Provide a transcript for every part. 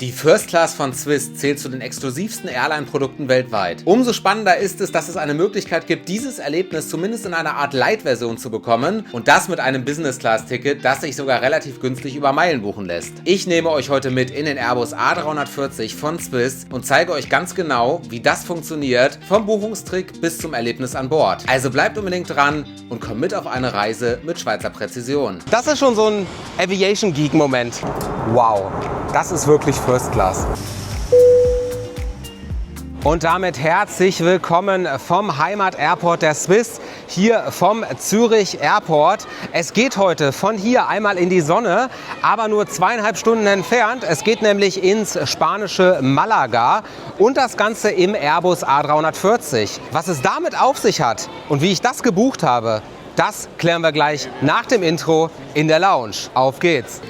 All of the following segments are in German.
Die First Class von Swiss zählt zu den exklusivsten Airline-Produkten weltweit. Umso spannender ist es, dass es eine Möglichkeit gibt, dieses Erlebnis zumindest in einer Art Light-Version zu bekommen und das mit einem Business-Class-Ticket, das sich sogar relativ günstig über Meilen buchen lässt. Ich nehme euch heute mit in den Airbus A340 von Swiss und zeige euch ganz genau, wie das funktioniert, vom Buchungstrick bis zum Erlebnis an Bord. Also bleibt unbedingt dran und kommt mit auf eine Reise mit Schweizer Präzision. Das ist schon so ein Aviation-Geek-Moment. Wow, das ist wirklich First Class. Und damit herzlich willkommen vom Heimat-Airport der Swiss, hier vom Zürich Airport. Es geht heute von hier einmal in die Sonne, aber nur 2,5 Stunden entfernt. Es geht nämlich ins spanische Malaga und das Ganze im Airbus A340. Was es damit auf sich hat und wie ich das gebucht habe, das klären wir gleich nach dem Intro in der Lounge. Auf geht's!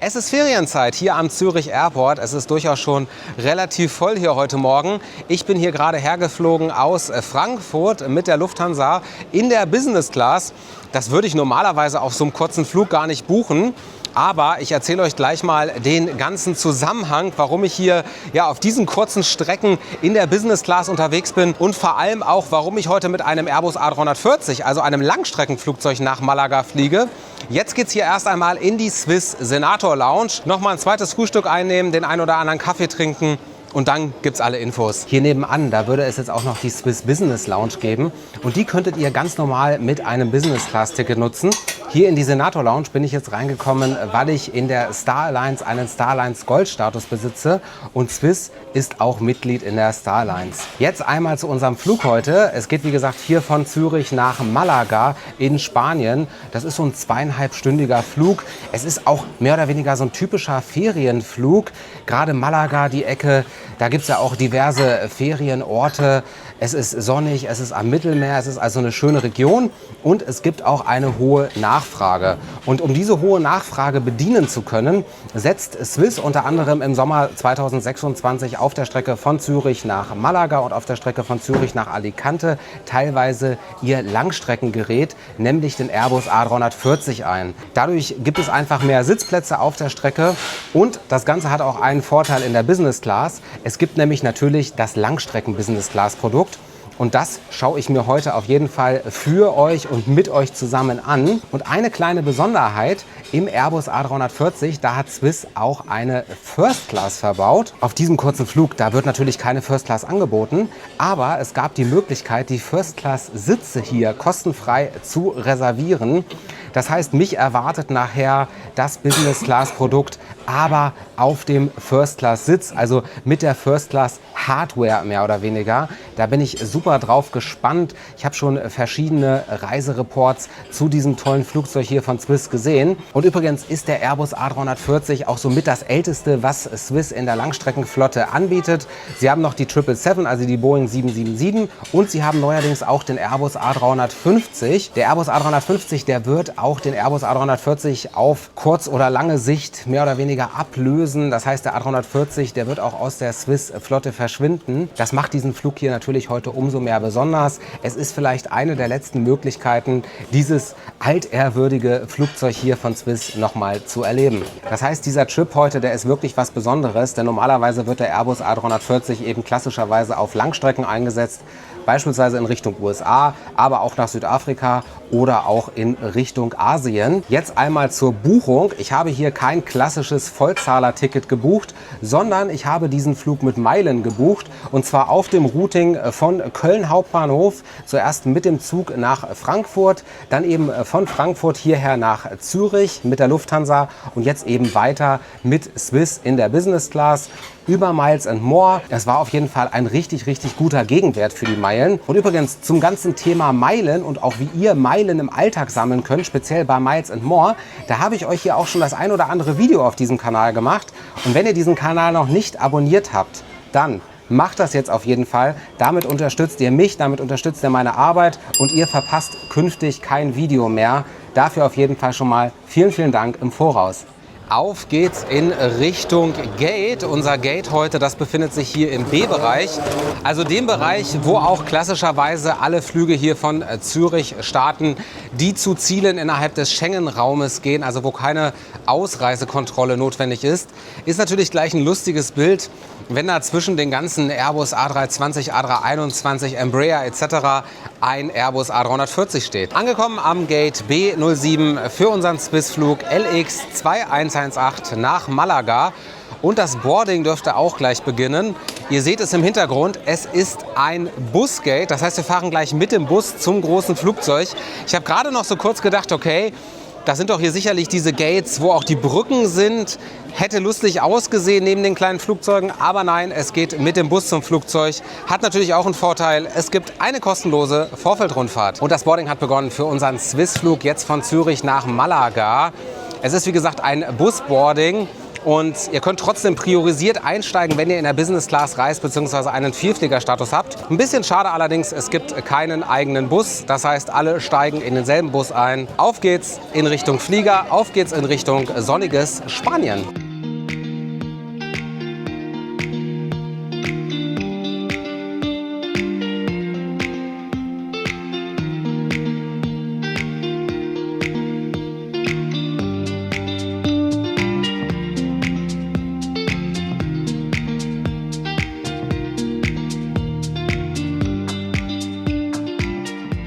Es ist Ferienzeit hier am Zürich Airport. Es ist durchaus schon relativ voll hier heute Morgen. Ich bin hier gerade hergeflogen aus Frankfurt mit der Lufthansa in der Business Class. Das würde ich normalerweise auf so einem kurzen Flug gar nicht buchen. Aber ich erzähle euch gleich mal den ganzen Zusammenhang, warum ich hier auf diesen kurzen Strecken in der Business Class unterwegs bin und vor allem auch, warum ich heute mit einem Airbus A340, also einem Langstreckenflugzeug, nach Malaga fliege. Jetzt geht's hier erst einmal in die Swiss Senator Lounge. Nochmal ein zweites Frühstück einnehmen, den ein oder anderen Kaffee trinken. Und dann gibt's alle Infos. Hier nebenan, da würde es jetzt auch noch die Swiss Business Lounge geben. Und die könntet ihr ganz normal mit einem Business Class Ticket nutzen. Hier in die Senator Lounge bin ich jetzt reingekommen, weil ich in der Star Alliance einen Star Alliance Gold Status besitze. Und Swiss ist auch Mitglied in der Star Alliance. Jetzt einmal zu unserem Flug heute. Es geht wie gesagt hier von Zürich nach Malaga in Spanien. Das ist so ein 2,5-stündiger Flug. Es ist auch mehr oder weniger so ein typischer Ferienflug. Gerade Malaga, die Ecke. Da gibt es ja auch diverse Ferienorte. Es ist sonnig, es ist am Mittelmeer, es ist also eine schöne Region und es gibt auch eine hohe Nachfrage. Und um diese hohe Nachfrage bedienen zu können, setzt Swiss unter anderem im Sommer 2026 auf der Strecke von Zürich nach Malaga und auf der Strecke von Zürich nach Alicante teilweise ihr Langstreckengerät, nämlich den Airbus A340 ein. Dadurch gibt es einfach mehr Sitzplätze auf der Strecke und das Ganze hat auch einen Vorteil in der Business Class. Es gibt nämlich natürlich das Langstrecken-Business-Class-Produkt. Und das schaue ich mir heute auf jeden Fall für euch und mit euch zusammen an. Und eine kleine Besonderheit im Airbus A340, da hat Swiss auch eine First Class verbaut. Auf diesem kurzen Flug, da wird natürlich keine First Class angeboten, aber es gab die Möglichkeit, die First Class Sitze hier kostenfrei zu reservieren. Das heißt, mich erwartet nachher das Business Class Produkt, aber auf dem First Class Sitz, also mit der First Class Hardware mehr oder weniger. Da bin ich super drauf gespannt. Ich habe schon verschiedene Reisereports zu diesem tollen Flugzeug hier von Swiss gesehen. Und übrigens ist der Airbus A340 auch somit das älteste, was Swiss in der Langstreckenflotte anbietet. Sie haben noch die 777, also die Boeing 777 und sie haben neuerdings auch den Airbus A350. Der Airbus A350, der wird auch den Airbus A340 auf kurz oder lange Sicht mehr oder weniger ablösen. Das heißt, der A340, der wird auch aus der Swiss-Flotte verschwinden. Das macht diesen Flug hier natürlich heute umso mehr besonders. Es ist vielleicht eine der letzten Möglichkeiten, dieses altehrwürdige Flugzeug hier von Swiss nochmal zu erleben. Das heißt, dieser Trip heute, der ist wirklich was Besonderes, denn normalerweise wird der Airbus A340 eben klassischerweise auf Langstrecken eingesetzt, beispielsweise in Richtung USA, aber auch nach Südafrika oder auch in Richtung Asien. Jetzt einmal zur Buchung. Ich habe hier kein klassisches Vollzahler-Ticket gebucht, sondern ich habe diesen Flug mit Meilen gebucht und zwar auf dem Routing von Köln Hauptbahnhof, zuerst mit dem Zug nach Frankfurt, dann eben von Frankfurt hierher nach Zürich mit der Lufthansa und jetzt eben weiter mit Swiss in der Business Class. Über Miles & More. Das war auf jeden Fall ein richtig, richtig guter Gegenwert für die Meilen. Und übrigens zum ganzen Thema Meilen und auch wie ihr Meilen im Alltag sammeln könnt, speziell bei Miles & More, da habe ich euch hier auch schon das ein oder andere Video auf diesem Kanal gemacht. Und wenn ihr diesen Kanal noch nicht abonniert habt, dann macht das jetzt auf jeden Fall. Damit unterstützt ihr mich, damit unterstützt ihr meine Arbeit und ihr verpasst künftig kein Video mehr. Dafür auf jeden Fall schon mal vielen, vielen Dank im Voraus. Auf geht's in Richtung Gate. Unser Gate heute, das befindet sich hier im B-Bereich. Also dem Bereich, wo auch klassischerweise alle Flüge hier von Zürich starten, die zu Zielen innerhalb des Schengen-Raumes gehen, also wo keine Ausreisekontrolle notwendig ist. Ist natürlich gleich ein lustiges Bild, wenn da zwischen den ganzen Airbus A320, A321, Embraer etc. ein Airbus A340 steht. Angekommen am Gate B07 für unseren Swissflug LX2118 nach Malaga. Und das Boarding dürfte auch gleich beginnen. Ihr seht es im Hintergrund, es ist ein Busgate. Das heißt, wir fahren gleich mit dem Bus zum großen Flugzeug. Ich habe gerade noch so kurz gedacht, okay, das sind doch hier sicherlich diese Gates, wo auch die Brücken sind. Hätte lustig ausgesehen neben den kleinen Flugzeugen, aber nein, es geht mit dem Bus zum Flugzeug. Hat natürlich auch einen Vorteil, es gibt eine kostenlose Vorfeldrundfahrt. Und das Boarding hat begonnen für unseren Swissflug jetzt von Zürich nach Malaga. Es ist wie gesagt ein Busboarding. Und ihr könnt trotzdem priorisiert einsteigen, wenn ihr in der Business Class reist bzw. einen Vielfliegerstatus habt. Ein bisschen schade allerdings, es gibt keinen eigenen Bus. Das heißt, alle steigen in denselben Bus ein. Auf geht's in Richtung Flieger, auf geht's in Richtung sonniges Spanien.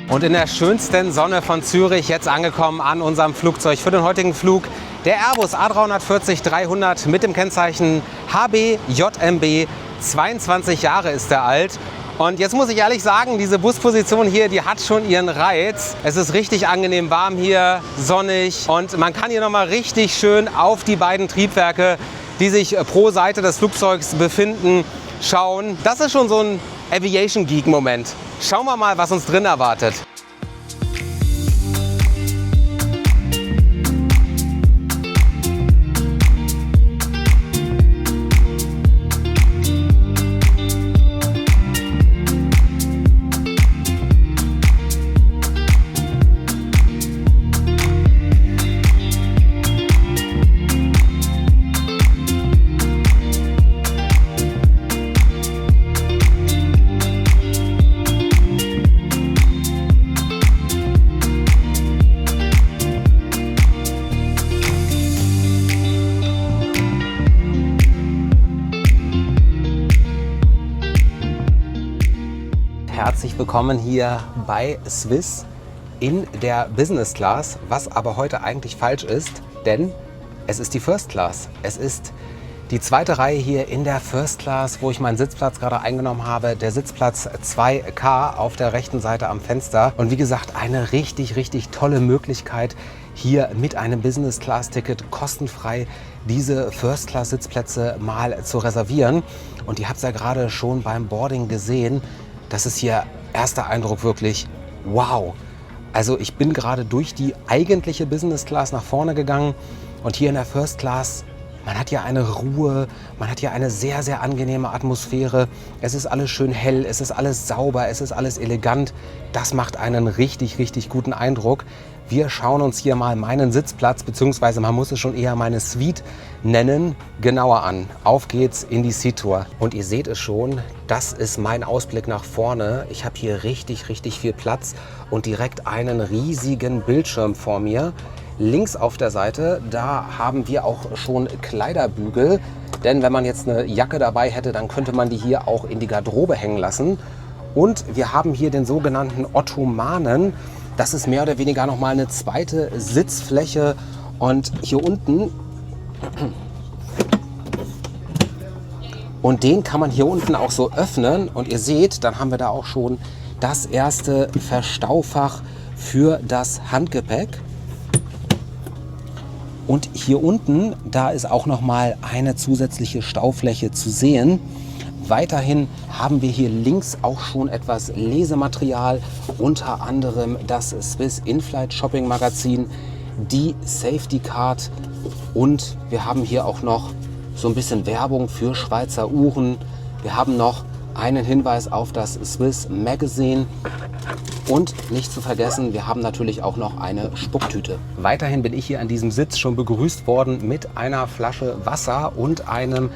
Und in der schönsten Sonne von Zürich jetzt angekommen an unserem Flugzeug für den heutigen Flug. Der Airbus A340-300 mit dem Kennzeichen HBJMB. 22 Jahre ist er alt. Und jetzt muss ich ehrlich sagen, diese Busposition hier, die hat schon ihren Reiz. Es ist richtig angenehm warm hier, sonnig. Und man kann hier nochmal richtig schön auf die beiden Triebwerke, die sich pro Seite des Flugzeugs befinden, schauen. Das ist schon so ein Aviation-Geek-Moment. Schauen wir mal, was uns drin erwartet. Herzlich willkommen hier bei Swiss in der Business Class, was aber heute eigentlich falsch ist, denn es ist die First Class. Es ist die zweite Reihe hier in der First Class, wo ich meinen Sitzplatz gerade eingenommen habe. Der Sitzplatz 2K auf der rechten Seite am Fenster. Und wie gesagt, eine richtig, richtig tolle Möglichkeit, hier mit einem Business Class Ticket kostenfrei diese First Class Sitzplätze mal zu reservieren. Und ihr habt es ja gerade schon beim Boarding gesehen. Das ist hier erster Eindruck wirklich wow. Also ich bin gerade durch die eigentliche Business Class nach vorne gegangen und hier in der First Class, man hat ja eine Ruhe, man hat ja eine sehr, sehr angenehme Atmosphäre. Es ist alles schön hell, es ist alles sauber, es ist alles elegant. Das macht einen richtig, richtig guten Eindruck. Wir schauen uns hier mal meinen Sitzplatz, beziehungsweise man muss es schon eher meine Suite nennen, genauer an. Auf geht's in die Seat Tour. Und ihr seht es schon, das ist mein Ausblick nach vorne. Ich habe hier richtig, richtig viel Platz und direkt einen riesigen Bildschirm vor mir. Links auf der Seite, da haben wir auch schon Kleiderbügel. Denn wenn man jetzt eine Jacke dabei hätte, dann könnte man die hier auch in die Garderobe hängen lassen. Und wir haben hier den sogenannten Ottomanen. Das ist mehr oder weniger nochmal eine zweite Sitzfläche. Und hier unten, und den kann man hier unten auch so öffnen. Und ihr seht, dann haben wir da auch schon das erste Verstaufach für das Handgepäck. Und hier unten, da ist auch nochmal eine zusätzliche Staufläche zu sehen. Weiterhin haben wir hier links auch schon etwas Lesematerial, unter anderem das Swiss In-Flight Shopping Magazin, die Safety Card und wir haben hier auch noch so ein bisschen Werbung für Schweizer Uhren. Wir haben noch einen Hinweis auf das Swiss Magazine und nicht zu vergessen, wir haben natürlich auch noch eine Spucktüte. Weiterhin bin ich hier an diesem Sitz schon begrüßt worden mit einer Flasche Wasser und einem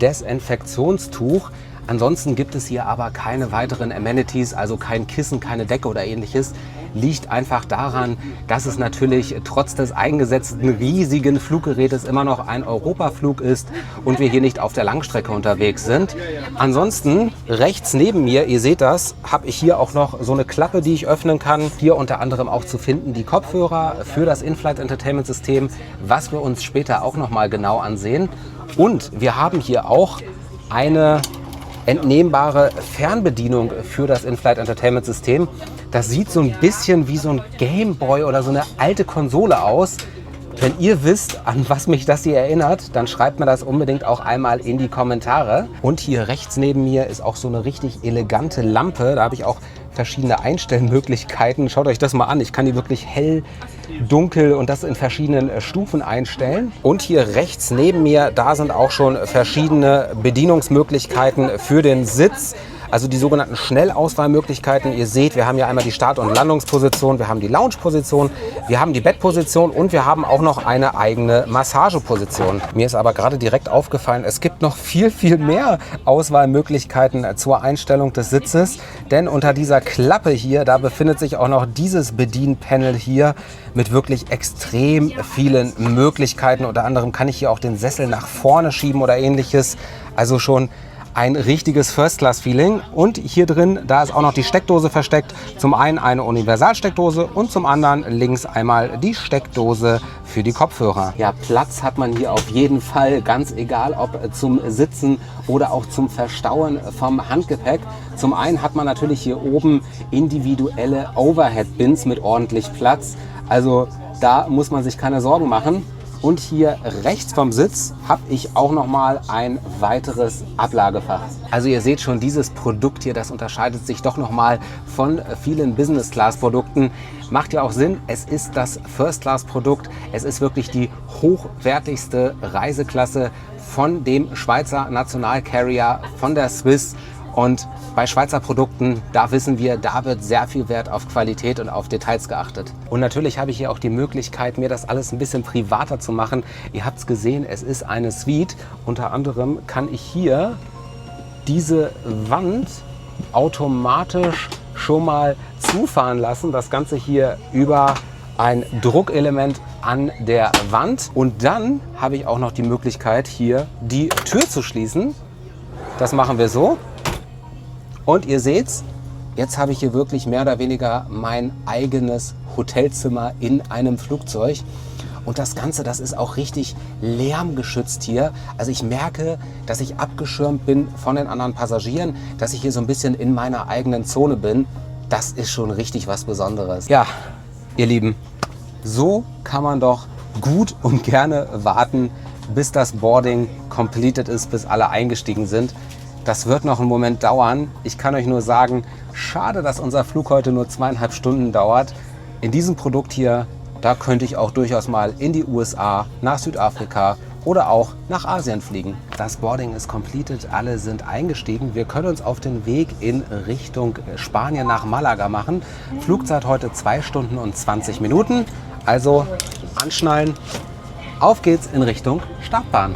Desinfektionstuch. Ansonsten gibt es hier aber keine weiteren Amenities, also kein Kissen, keine Decke oder ähnliches. Liegt einfach daran, dass es natürlich trotz des eingesetzten riesigen Fluggerätes immer noch ein Europaflug ist und wir hier nicht auf der Langstrecke unterwegs sind. Ansonsten rechts neben mir, ihr seht das, habe ich hier auch noch so eine Klappe, die ich öffnen kann. Hier unter anderem auch zu finden die Kopfhörer für das In-Flight Entertainment System, was wir uns später auch noch mal genau ansehen. Und wir haben hier auch eine entnehmbare Fernbedienung für das In-Flight Entertainment System. Das sieht so ein bisschen wie so ein Gameboy oder so eine alte Konsole aus. Wenn ihr wisst, an was mich das hier erinnert, dann schreibt mir das unbedingt auch einmal in die Kommentare. Und hier rechts neben mir ist auch so eine richtig elegante Lampe. Da habe ich auch verschiedene Einstellmöglichkeiten. Schaut euch das mal an. Ich kann die wirklich hell, dunkel und das in verschiedenen Stufen einstellen. Und hier rechts neben mir, da sind auch schon verschiedene Bedienungsmöglichkeiten für den Sitz. Also die sogenannten Schnellauswahlmöglichkeiten. Ihr seht, wir haben ja einmal die Start- und Landungsposition, wir haben die Lounge-Position, wir haben die Bettposition und wir haben auch noch eine eigene Massageposition. Mir ist aber gerade direkt aufgefallen, es gibt noch viel, viel mehr Auswahlmöglichkeiten zur Einstellung des Sitzes. Denn unter dieser Klappe hier, da befindet sich auch noch dieses Bedienpanel hier mit wirklich extrem vielen Möglichkeiten. Unter anderem kann ich hier auch den Sessel nach vorne schieben oder ähnliches. Also schon ein richtiges First-Class-Feeling. Und hier drin, da ist auch noch die Steckdose versteckt. Zum einen eine Universalsteckdose und zum anderen links einmal die Steckdose für die Kopfhörer. Ja, Platz hat man hier auf jeden Fall, ganz egal ob zum Sitzen oder auch zum Verstauen vom Handgepäck. Zum einen hat man natürlich hier oben individuelle Overhead-Bins mit ordentlich Platz. Also da muss man sich keine Sorgen machen. Und hier rechts vom Sitz habe ich auch noch mal ein weiteres Ablagefach. Also ihr seht schon, dieses Produkt hier, das unterscheidet sich doch noch mal von vielen Business-Class-Produkten. Macht ja auch Sinn, es ist das First-Class-Produkt. Es ist wirklich die hochwertigste Reiseklasse von dem Schweizer Nationalcarrier, von der Swiss. Und bei Schweizer Produkten, da wissen wir, da wird sehr viel Wert auf Qualität und auf Details geachtet. Und natürlich habe ich hier auch die Möglichkeit, mir das alles ein bisschen privater zu machen. Ihr habt es gesehen, es ist eine Suite. Unter anderem kann ich hier diese Wand automatisch schon mal zufahren lassen. Das Ganze hier über ein Druckelement an der Wand. Und dann habe ich auch noch die Möglichkeit, hier die Tür zu schließen. Das machen wir so. Und ihr seht's, jetzt habe ich hier wirklich mehr oder weniger mein eigenes Hotelzimmer in einem Flugzeug. Und das Ganze, das ist auch richtig lärmgeschützt hier. Also ich merke, dass ich abgeschirmt bin von den anderen Passagieren, dass ich hier so ein bisschen in meiner eigenen Zone bin. Das ist schon richtig was Besonderes. Ja, ihr Lieben, so kann man doch gut und gerne warten, bis das Boarding completed ist, bis alle eingestiegen sind. Das wird noch einen Moment dauern. Ich kann euch nur sagen, schade, dass unser Flug heute nur 2,5 Stunden dauert. In diesem Produkt hier, da könnte ich auch durchaus mal in die USA, nach Südafrika oder auch nach Asien fliegen. Das Boarding ist completed, alle sind eingestiegen. Wir können uns auf den Weg in Richtung Spanien nach Malaga machen. Flugzeit heute 2 Stunden und 20 Minuten. Also anschnallen, auf geht's in Richtung Startbahn.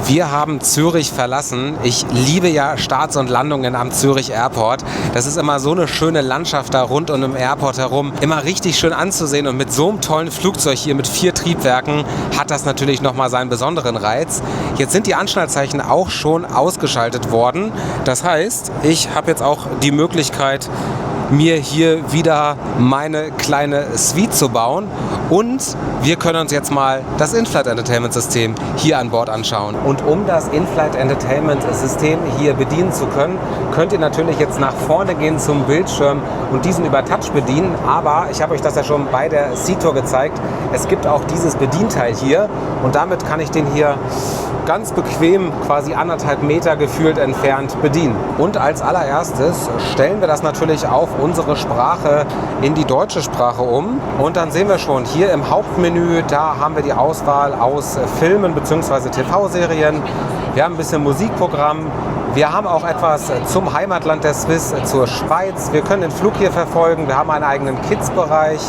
Wir haben Zürich verlassen. Ich liebe ja Starts und Landungen am Zürich Airport. Das ist immer so eine schöne Landschaft da rund um den Airport herum. Immer richtig schön anzusehen und mit so einem tollen Flugzeug hier mit 4 Triebwerken hat das natürlich nochmal seinen besonderen Reiz. Jetzt sind die Anschnallzeichen auch schon ausgeschaltet worden. Das heißt, ich habe jetzt auch die Möglichkeit, mir hier wieder meine kleine Suite zu bauen und wir können uns jetzt mal das In-Flight Entertainment System hier an Bord anschauen. Und um das In-Flight Entertainment System hier bedienen zu können, könnt ihr natürlich jetzt nach vorne gehen zum Bildschirm und diesen über Touch bedienen, aber ich habe euch das ja schon bei der Sea-Tour gezeigt, es gibt auch dieses Bedienteil hier und damit kann ich den hier ganz bequem, quasi 1,5 Meter gefühlt entfernt bedienen. Und als allererstes stellen wir das natürlich auf unsere Sprache in die deutsche Sprache um. Und dann sehen wir schon, hier im Hauptmenü, da haben wir die Auswahl aus Filmen bzw. TV-Serien. Wir haben ein bisschen Musikprogramm. Wir haben auch etwas zum Heimatland der Swiss, zur Schweiz. Wir können den Flug hier verfolgen. Wir haben einen eigenen Kids-Bereich.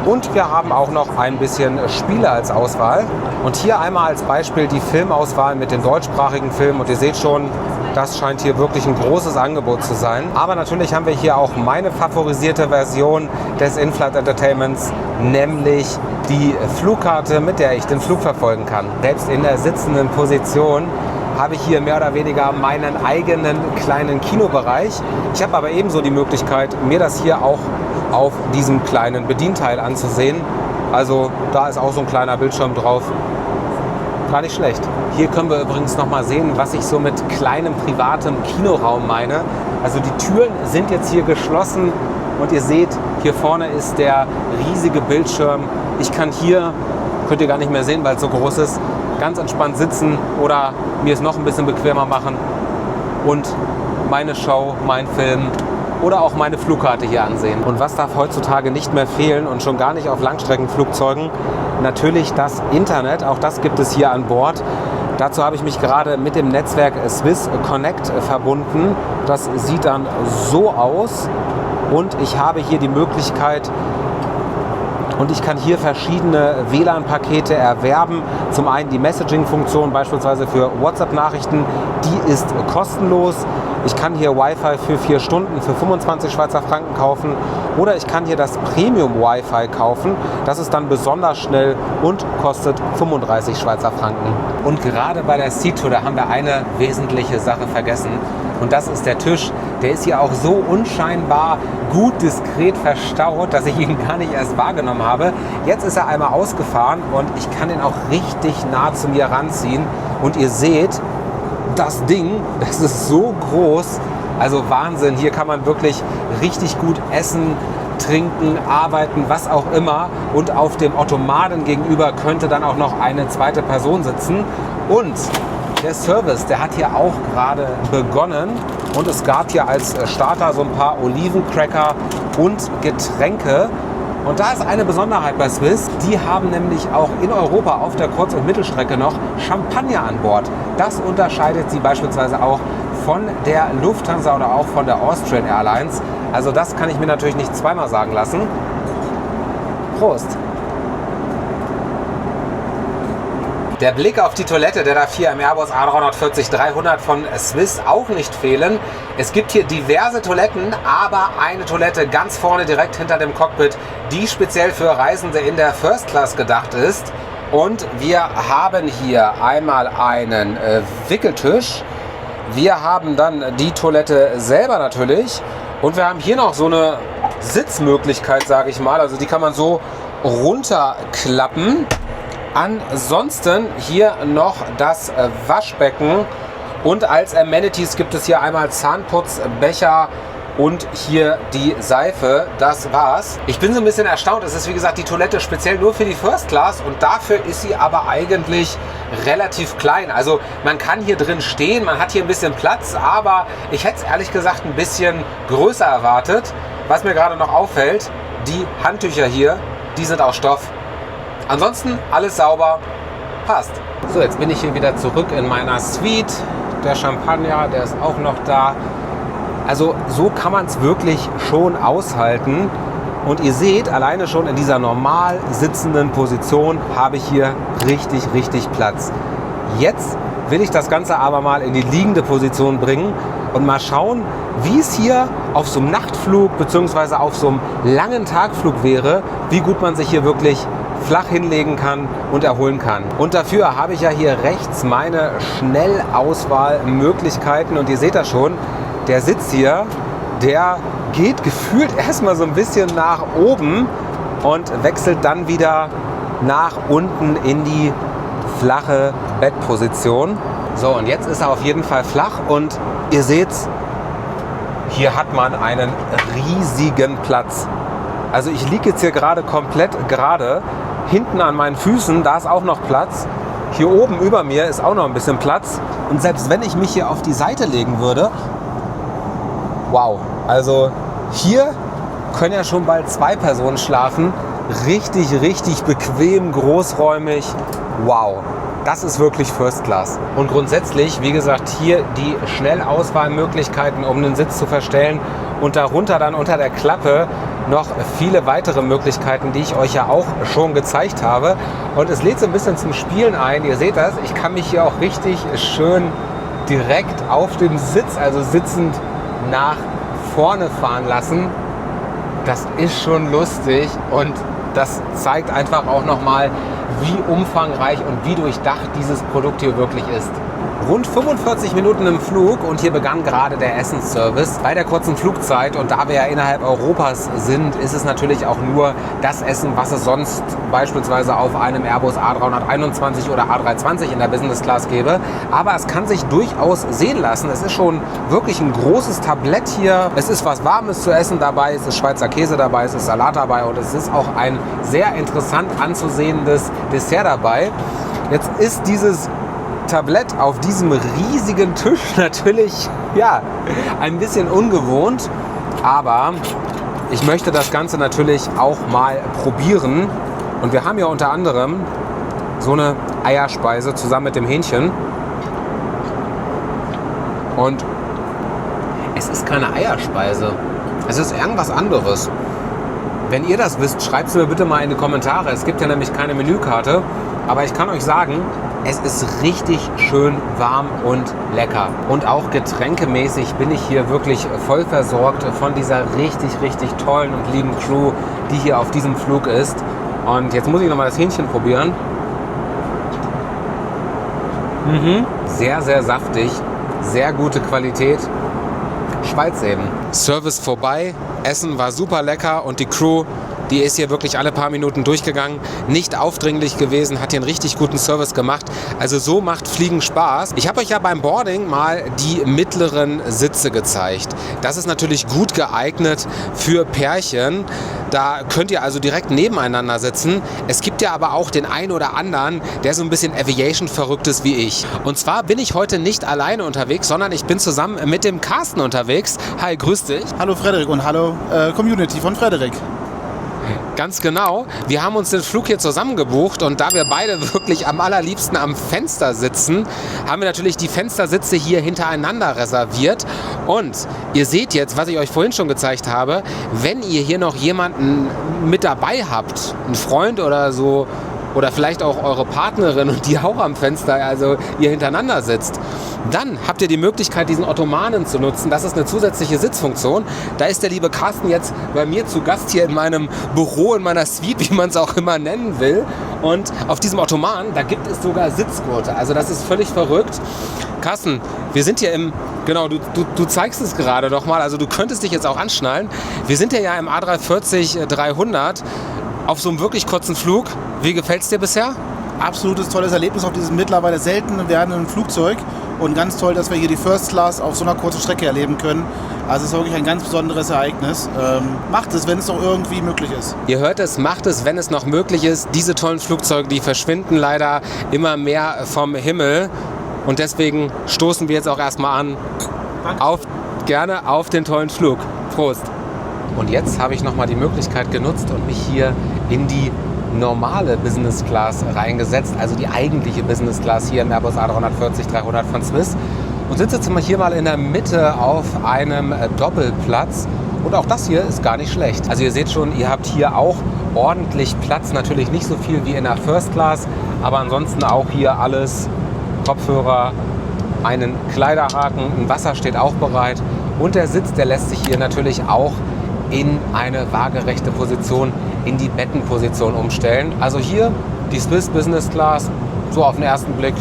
Und wir haben auch noch ein bisschen Spiele als Auswahl. Und hier einmal als Beispiel die Filmauswahl mit den deutschsprachigen Filmen. Und ihr seht schon, das scheint hier wirklich ein großes Angebot zu sein. Aber natürlich haben wir hier auch meine favorisierte Version des In-Flight Entertainments, nämlich die Flugkarte, mit der ich den Flug verfolgen kann. Selbst in der sitzenden Position habe ich hier mehr oder weniger meinen eigenen kleinen Kinobereich. Ich habe aber ebenso die Möglichkeit, mir das hier auch auf diesem kleinen Bedienteil anzusehen. Also da ist auch so ein kleiner Bildschirm drauf. Gar nicht schlecht. Hier können wir übrigens noch mal sehen, was ich so mit kleinem privatem Kinoraum meine. Also die Türen sind jetzt hier geschlossen und ihr seht, hier vorne ist der riesige Bildschirm. Ich kann hier, könnt ihr gar nicht mehr sehen, weil es so groß ist, ganz entspannt sitzen oder mir es noch ein bisschen bequemer machen und meine Show, mein Film oder auch meine Flugkarte hier ansehen. Und was darf heutzutage nicht mehr fehlen und schon gar nicht auf Langstreckenflugzeugen? Natürlich das Internet, auch das gibt es hier an Bord. Dazu habe ich mich gerade mit dem Netzwerk Swiss Connect verbunden. Das sieht dann so aus und ich habe hier die Möglichkeit, und ich kann hier verschiedene WLAN-Pakete erwerben. Zum einen die Messaging-Funktion, beispielsweise für WhatsApp-Nachrichten, die ist kostenlos. Ich kann hier Wi-Fi für 4 Stunden für 25 Schweizer Franken kaufen. Oder ich kann hier das Premium-Wi-Fi kaufen. Das ist dann besonders schnell und kostet 35 Schweizer Franken. Und gerade bei der Sea-Tour, da haben wir eine wesentliche Sache vergessen. Und das ist der Tisch. Der ist hier auch so unscheinbar gut diskret verstaut, dass ich ihn gar nicht erst wahrgenommen habe. Jetzt ist er einmal ausgefahren und ich kann ihn auch richtig nah zu mir ranziehen. Und ihr seht, das Ding, das ist so groß. Also Wahnsinn, hier kann man wirklich richtig gut essen, trinken, arbeiten, was auch immer. Und auf dem Ottomanen gegenüber könnte dann auch noch eine zweite Person sitzen. Und der Service, der hat hier auch gerade begonnen und es gab hier als Starter so ein paar Olivencracker und Getränke. Und da ist eine Besonderheit bei Swiss, die haben nämlich auch in Europa auf der Kurz- und Mittelstrecke noch Champagner an Bord. Das unterscheidet sie beispielsweise auch von der Lufthansa oder auch von der Austrian Airlines. Also das kann ich mir natürlich nicht zweimal sagen lassen. Prost! Der Blick auf die Toilette, der darf hier im Airbus A340-300 von Swiss auch nicht fehlen. Es gibt hier diverse Toiletten, aber eine Toilette ganz vorne direkt hinter dem Cockpit, die speziell für Reisende in der First Class gedacht ist. Und wir haben hier einmal einen Wickeltisch. Wir haben dann die Toilette selber natürlich. Und wir haben hier noch so eine Sitzmöglichkeit, sage ich mal. Also die kann man so runterklappen. Ansonsten hier noch das Waschbecken und als Amenities gibt es hier einmal Zahnputzbecher und hier die Seife. Das war's. Ich bin so ein bisschen erstaunt. Es ist wie gesagt die Toilette speziell nur für die First Class und dafür ist sie aber eigentlich relativ klein. Also man kann hier drin stehen, man hat hier ein bisschen Platz, aber ich hätte es ehrlich gesagt ein bisschen größer erwartet. Was mir gerade noch auffällt, die Handtücher hier, die sind aus Stoff. Ansonsten alles sauber, passt. So, jetzt bin ich hier wieder zurück in meiner Suite. Der Champagner, der ist auch noch da. Also so kann man es wirklich schon aushalten. Und ihr seht, alleine schon in dieser normal sitzenden Position habe ich hier richtig Platz. Jetzt will ich das Ganze aber mal in die liegende Position bringen und mal schauen, wie es hier auf so einem Nachtflug bzw. auf so einem langen Tagflug wäre, wie gut man sich hier wirklich flach hinlegen kann und erholen kann. Und dafür habe ich ja hier rechts meine Schnellauswahlmöglichkeiten und ihr seht das schon, der Sitz hier, der geht gefühlt erstmal so ein bisschen nach oben und wechselt dann wieder nach unten in die flache Bettposition. So, und jetzt ist er auf jeden Fall flach und ihr seht's, hier hat man einen riesigen Platz. Also ich liege jetzt hier gerade komplett gerade. Hinten an meinen Füßen, da ist auch noch Platz. Hier oben über mir ist auch noch ein bisschen Platz. Und selbst wenn ich mich hier auf die Seite legen würde, wow, also hier können ja schon bald 2 Personen schlafen. Richtig, richtig bequem, großräumig. Wow, das ist wirklich First Class. Und grundsätzlich, wie gesagt, hier die Schnellauswahlmöglichkeiten, um den Sitz zu verstellen. Und darunter dann unter der Klappe noch viele weitere Möglichkeiten, die ich euch ja auch schon gezeigt habe. Und es lädt so ein bisschen zum Spielen ein. Ihr seht das, ich kann mich hier auch richtig schön direkt auf dem Sitz, also sitzend, nach vorne fahren lassen. Das ist schon lustig und das zeigt einfach auch nochmal, wie umfangreich und wie durchdacht dieses Produkt hier wirklich ist. Rund 45 Minuten im Flug und hier begann gerade der Essensservice. Bei der kurzen Flugzeit und da wir ja innerhalb Europas sind, ist es natürlich auch nur das Essen, was es sonst beispielsweise auf einem Airbus A321 oder A320 in der Business Class gäbe. Aber es kann sich durchaus sehen lassen. Es ist schon wirklich ein großes Tablett hier. Es ist was Warmes zu essen dabei, es ist Schweizer Käse dabei, es ist Salat dabei und es ist auch ein sehr interessant anzusehendes Dessert dabei. Jetzt ist dieses Tablett auf diesem riesigen Tisch natürlich, ja, ein bisschen ungewohnt, aber ich möchte das Ganze natürlich auch mal probieren und wir haben ja unter anderem so eine Eierspeise zusammen mit dem Hähnchen und es ist keine Eierspeise, es ist irgendwas anderes. Wenn ihr das wisst, schreibt es mir bitte mal in die Kommentare. Es gibt ja nämlich keine Menükarte, aber ich kann euch sagen, es ist richtig schön warm und lecker. Und auch getränkemäßig bin ich hier wirklich voll versorgt von dieser richtig, richtig tollen und lieben Crew, die hier auf diesem Flug ist. Und jetzt muss ich nochmal das Hähnchen probieren. Sehr, sehr saftig, sehr gute Qualität. Schweiz eben. Service vorbei, Essen war super lecker und die Crew, die ist hier wirklich alle paar Minuten durchgegangen, nicht aufdringlich gewesen, hat hier einen richtig guten Service gemacht. Also so macht Fliegen Spaß. Ich habe euch ja beim Boarding mal die mittleren Sitze gezeigt. Das ist natürlich gut geeignet für Pärchen. Da könnt ihr also direkt nebeneinander sitzen. Es gibt ja aber auch den einen oder anderen, der so ein bisschen Aviation-verrückt ist wie ich. Und zwar bin ich heute nicht alleine unterwegs, sondern ich bin zusammen mit dem Carsten unterwegs. Hi, grüß dich. Hallo Frederik und hallo Community von Frederik. Ganz genau. Wir haben uns den Flug hier zusammen gebucht und da wir beide wirklich am allerliebsten am Fenster sitzen, haben wir natürlich die Fenstersitze hier hintereinander reserviert. Und ihr seht jetzt, was ich euch vorhin schon gezeigt habe, wenn ihr hier noch jemanden mit dabei habt, einen Freund oder so, oder vielleicht auch eure Partnerin und die auch am Fenster, also ihr hintereinander sitzt, dann habt ihr die Möglichkeit, diesen Ottomanen zu nutzen. Das ist eine zusätzliche Sitzfunktion. Da ist der liebe Carsten jetzt bei mir zu Gast hier in meinem Büro, in meiner Suite, wie man es auch immer nennen will. Und auf diesem Ottoman, da gibt es sogar Sitzgurte. Also das ist völlig verrückt. Carsten, wir sind hier im, genau, du zeigst es gerade doch mal, also du könntest dich jetzt auch anschnallen. Wir sind hier ja im A340-300 auf so einem wirklich kurzen Flug. Wie gefällt es dir bisher? Absolutes tolles Erlebnis auf diesem mittlerweile selten werdenden Flugzeug und ganz toll, dass wir hier die First Class auf so einer kurzen Strecke erleben können. Also es ist wirklich ein ganz besonderes Ereignis. Macht es, wenn es noch irgendwie möglich ist. Ihr hört es, macht es, wenn es noch möglich ist. Diese tollen Flugzeuge, die verschwinden leider immer mehr vom Himmel und deswegen stoßen wir jetzt auch erstmal an. Gerne auf den tollen Flug. Prost! Und jetzt habe ich nochmal die Möglichkeit genutzt und mich hier in die normale Business Class reingesetzt, also die eigentliche Business Class hier im Airbus A340-300 von Swiss und sitze jetzt hier mal in der Mitte auf einem Doppelplatz und auch das hier ist gar nicht schlecht. Also ihr seht schon, ihr habt hier auch ordentlich Platz, natürlich nicht so viel wie in der First Class, aber ansonsten auch hier alles Kopfhörer, einen Kleiderhaken, ein Wasser steht auch bereit und der Sitz, der lässt sich hier natürlich auch in eine waagerechte Position, in die Bettenposition umstellen. Also hier die Swiss Business Class, so auf den ersten Blick,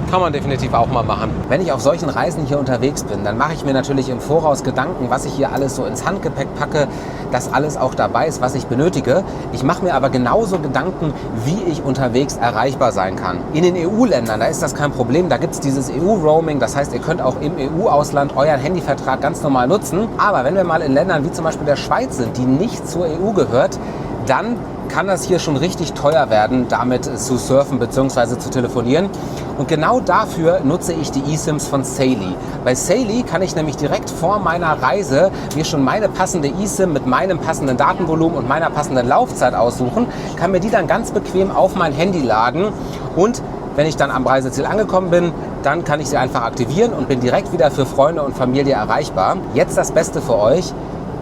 kann man definitiv auch mal machen. Wenn ich auf solchen Reisen hier unterwegs bin, dann mache ich mir natürlich im Voraus Gedanken, was ich hier alles so ins Handgepäck packe, dass alles auch dabei ist, was ich benötige. Ich mache mir aber genauso Gedanken, wie ich unterwegs erreichbar sein kann. In den EU-Ländern, da ist das kein Problem, da gibt es dieses EU-Roaming, das heißt, ihr könnt auch im EU-Ausland euren Handyvertrag ganz normal nutzen. Aber wenn wir mal in Ländern wie zum Beispiel der Schweiz sind, die nicht zur EU gehört, dann kann das hier schon richtig teuer werden, damit zu surfen bzw. zu telefonieren. Und genau dafür nutze ich die eSIMs von Saily. Bei Saily kann ich nämlich direkt vor meiner Reise mir schon meine passende eSIM mit meinem passenden Datenvolumen und meiner passenden Laufzeit aussuchen, kann mir die dann ganz bequem auf mein Handy laden und wenn ich dann am Reiseziel angekommen bin, dann kann ich sie einfach aktivieren und bin direkt wieder für Freunde und Familie erreichbar. Jetzt das Beste für euch.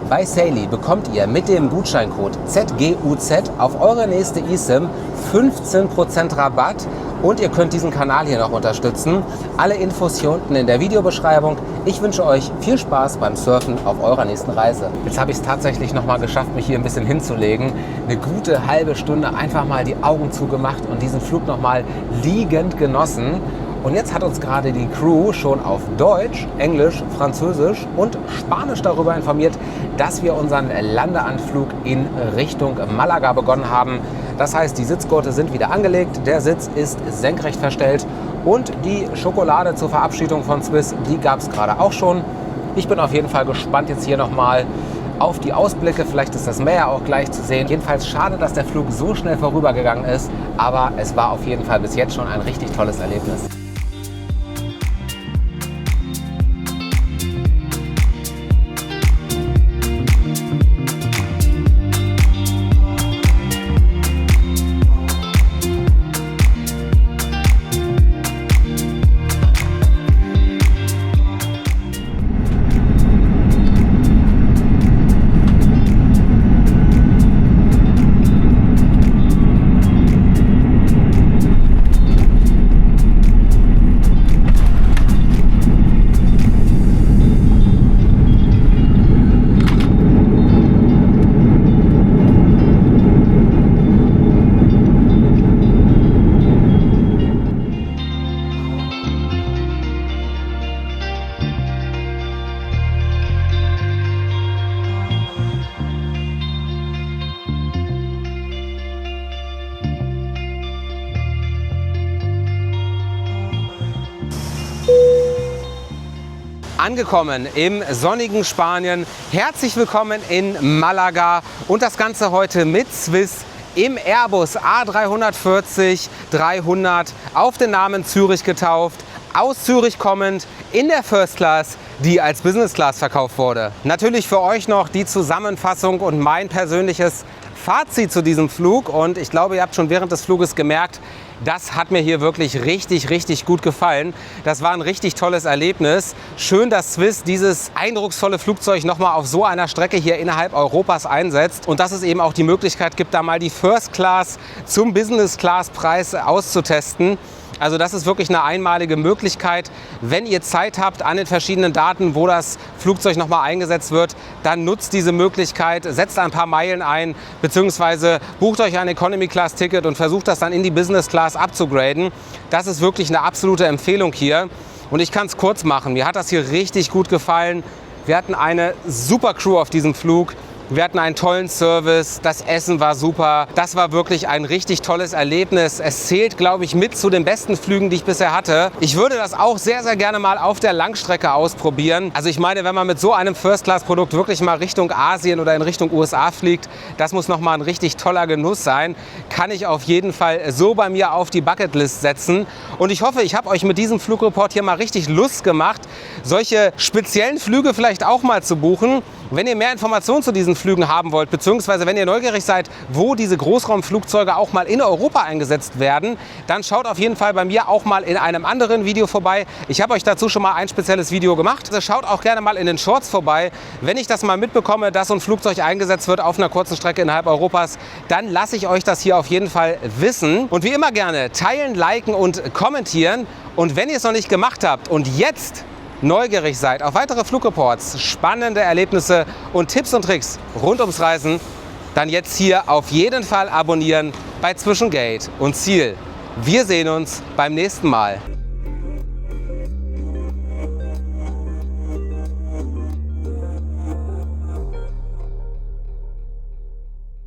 Bei Saily bekommt ihr mit dem Gutscheincode ZGUZ auf eure nächste eSIM 15% Rabatt und ihr könnt diesen Kanal hier noch unterstützen. Alle Infos hier unten in der Videobeschreibung. Ich wünsche euch viel Spaß beim Surfen auf eurer nächsten Reise. Jetzt habe ich es tatsächlich noch mal geschafft, mich hier ein bisschen hinzulegen. Eine gute halbe Stunde einfach mal die Augen zugemacht und diesen Flug noch mal liegend genossen. Und jetzt hat uns gerade die Crew schon auf Deutsch, Englisch, Französisch und Spanisch darüber informiert, dass wir unseren Landeanflug in Richtung Malaga begonnen haben. Das heißt, die Sitzgurte sind wieder angelegt, der Sitz ist senkrecht verstellt und die Schokolade zur Verabschiedung von Swiss, die gab es gerade auch schon. Ich bin auf jeden Fall gespannt jetzt hier nochmal auf die Ausblicke. Vielleicht ist das Meer auch gleich zu sehen. Jedenfalls schade, dass der Flug so schnell vorübergegangen ist, aber es war auf jeden Fall bis jetzt schon ein richtig tolles Erlebnis. Angekommen im sonnigen Spanien. Herzlich willkommen in Malaga und das Ganze heute mit Swiss im Airbus A340-300 auf den Namen Zürich getauft, aus Zürich kommend in der First Class, die als Business Class verkauft wurde. Natürlich für euch noch die Zusammenfassung und mein persönliches Fazit zu diesem Flug und ich glaube, ihr habt schon während des Fluges gemerkt, das hat mir hier wirklich richtig gut gefallen. Das war ein richtig tolles Erlebnis. Schön, dass Swiss dieses eindrucksvolle Flugzeug nochmal auf so einer Strecke hier innerhalb Europas einsetzt und dass es eben auch die Möglichkeit gibt, da mal die First Class zum Business Class Preis auszutesten. Also das ist wirklich eine einmalige Möglichkeit. Wenn ihr Zeit habt an den verschiedenen Daten, wo das Flugzeug nochmal eingesetzt wird, dann nutzt diese Möglichkeit, setzt ein paar Meilen ein, beziehungsweise bucht euch ein Economy-Class-Ticket und versucht das dann in die Business Class abzugraden. Das ist wirklich eine absolute Empfehlung hier. Und ich kann es kurz machen. Mir hat das hier richtig gut gefallen. Wir hatten eine super Crew auf diesem Flug. Wir hatten einen tollen Service, das Essen war super. Das war wirklich ein richtig tolles Erlebnis. Es zählt, glaube ich, mit zu den besten Flügen, die ich bisher hatte. Ich würde das auch sehr gerne mal auf der Langstrecke ausprobieren. Also ich meine, wenn man mit so einem First-Class-Produkt wirklich mal Richtung Asien oder in Richtung USA fliegt, das muss nochmal ein richtig toller Genuss sein. Kann ich auf jeden Fall so bei mir auf die Bucketlist setzen. Und ich hoffe, ich habe euch mit diesem Flugreport hier mal richtig Lust gemacht, solche speziellen Flüge vielleicht auch mal zu buchen. Wenn ihr mehr Informationen zu diesen Flügen haben wollt, beziehungsweise wenn ihr neugierig seid, wo diese Großraumflugzeuge auch mal in Europa eingesetzt werden, dann schaut auf jeden Fall bei mir auch mal in einem anderen Video vorbei. Ich habe euch dazu schon mal ein spezielles Video gemacht. Also schaut auch gerne mal in den Shorts vorbei. Wenn ich das mal mitbekomme, dass so ein Flugzeug eingesetzt wird auf einer kurzen Strecke innerhalb Europas, dann lasse ich euch das hier auf jeden Fall wissen. Und wie immer gerne teilen, liken und kommentieren. Und wenn ihr es noch nicht gemacht habt und jetzt neugierig seid auf weitere Flugreports, spannende Erlebnisse und Tipps und Tricks rund ums Reisen, dann jetzt hier auf jeden Fall abonnieren bei Zwischen Gate und Ziel. Wir sehen uns beim nächsten Mal.